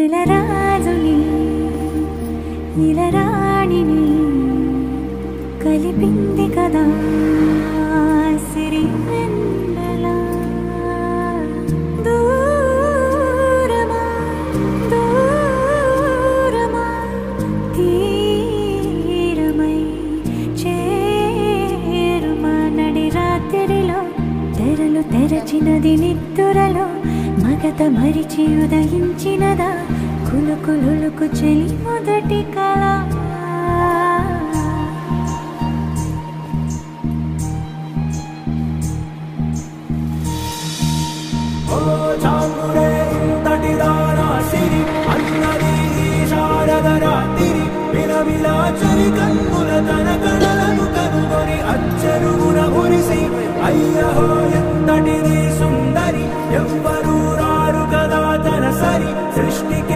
నెలరాజుని నిలరాణిని కలిపింది కదా సిరి వెన్నెల దూరమా దూరమా తీరమై చేరుమా నడి రాత్రిలో తెరలు తెరచినది నిద్దురలో మగత మరిచి ఉదయించినదా కులుకులుకు చెలి మొదటి కళ అచ్చరుగున ఉరిసి అయ్యహో ఎంతటిది